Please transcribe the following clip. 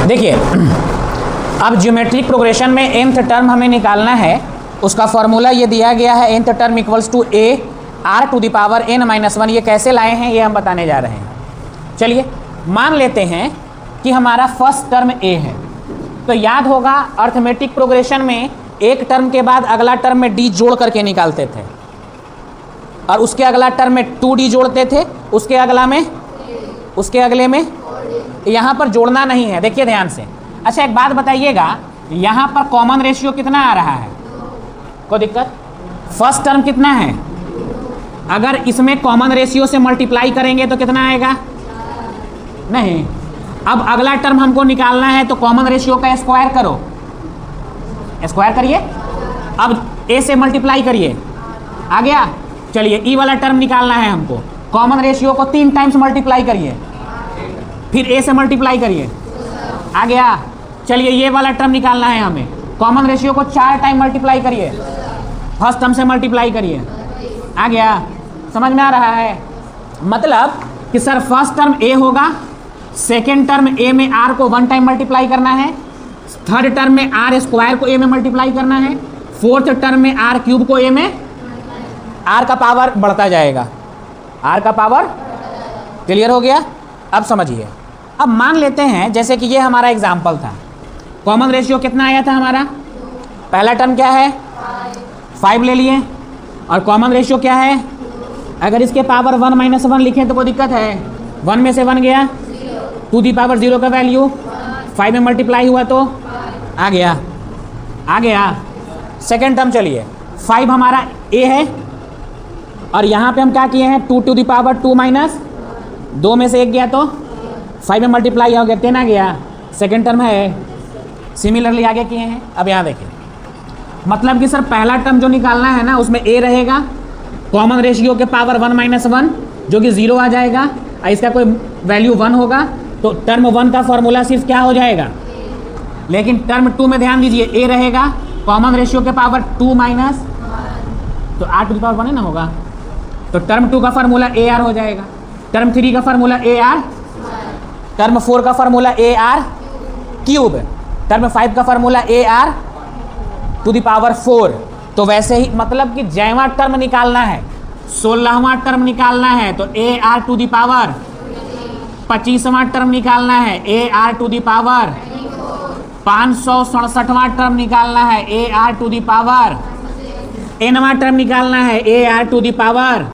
देखिए, अब geometric progression में nth टर्म हमें निकालना है। उसका फॉर्मूला ये दिया गया है, nth term equals to a r to the power n-1। ये कैसे लाए हैं ये हम बताने जा रहे हैं। चलिए मान लेते हैं कि हमारा फर्स्ट टर्म a है, तो याद होगा अर्थमेटिक प्रोग्रेशन में एक टर्म के बाद अगला टर्म में d जोड़ करके निकालते थे, और उसके अगला टर्म में 2d जोड़ते थे, उसके अगले में यहाँ पर जोड़ना नहीं है। देखिए ध्यान से। अच्छा एक बात बताइएगा, यहाँ पर कॉमन रेशियो कितना आ रहा है? कोई दिक्कत? फर्स्ट टर्म कितना है? अगर इसमें कॉमन रेशियो से मल्टीप्लाई करेंगे तो कितना आएगा? नहीं। अब अगला टर्म हमको निकालना है, तो कॉमन रेशियो का स्क्वायर करो, स्क्वायर करिए। अब a से मल्टीप्लाई करिए, आ गया। चलिए ई वाला टर्म निकालना है हमको, कॉमन रेशियो को 3 टाइम्स मल्टीप्लाई करिए, फिर a से मल्टीप्लाई करिए, आ गया। चलिए ये वाला टर्म निकालना है हमें, कॉमन रेशियो को 4 टाइम मल्टीप्लाई करिए, फर्स्ट टर्म से मल्टीप्लाई करिए, आ गया। समझ में आ रहा है? मतलब कि सर फर्स्ट टर्म a होगा, सेकेंड टर्म a में r को 1 टाइम मल्टीप्लाई करना है, थर्ड टर्म में r स्क्वायर को a में मल्टीप्लाई करना है, फोर्थ टर्म में r क्यूब को a में, r का पावर बढ़ता जाएगा, r का पावर। क्लियर हो गया? अब समझिए। अब मान लेते हैं जैसे कि ये हमारा एग्जाम्पल था, कॉमन रेशियो कितना आया था हमारा? पहला टर्म क्या है? 5 ले लिए, और कॉमन रेशियो क्या है? अगर इसके पावर 1 - 1 लिखें तो कोई दिक्कत है? 1 में से 1 गया, 2 दी पावर 0 का वैल्यू 5 में मल्टीप्लाई हुआ तो आ गया। सेकेंड टर्म चलिए, 5 हमारा a है, और यहाँ पे हम क्या किए हैं? 2 टू दी पावर 2 माइनस 2 में से 1 गया तो 5 में मल्टीप्लाई हो गया, 10 आ गया। सेकेंड टर्म है, सिमिलरली आगे किए हैं। अब यहाँ देखिए, मतलब कि सर पहला टर्म जो निकालना है ना, उसमें a रहेगा, कॉमन रेशियो के पावर 1 - 1 जो कि 0 आ जाएगा, और इसका कोई वैल्यू 1 होगा, तो टर्म 1 का फॉर्मूला सिर्फ क्या हो जाएगा? लेकिन टर्म 2 में ध्यान दीजिए, a रहेगा, कॉमन रेशियो के पावर 2 माइनस, तो r टू द पावर 1 है ना होगा, तो टर्म 2 का फार्मूला AR हो जाएगा, टर्म 3 का फार्मूला AR, टर्म 4 का फार्मूला AR क्यूब, टर्म 5 का formula AR to the power 4। तो वैसे ही मतलब कि जैवा टर्म निकालना है, 16वां टर्म निकालना है तो AR टू द पावर, 25वां टर्म निकालना है AR टू द पावर, 567वां टर्म निकालना है AR टू द पावर, nवां टर्म निकालना है AR टू द पावर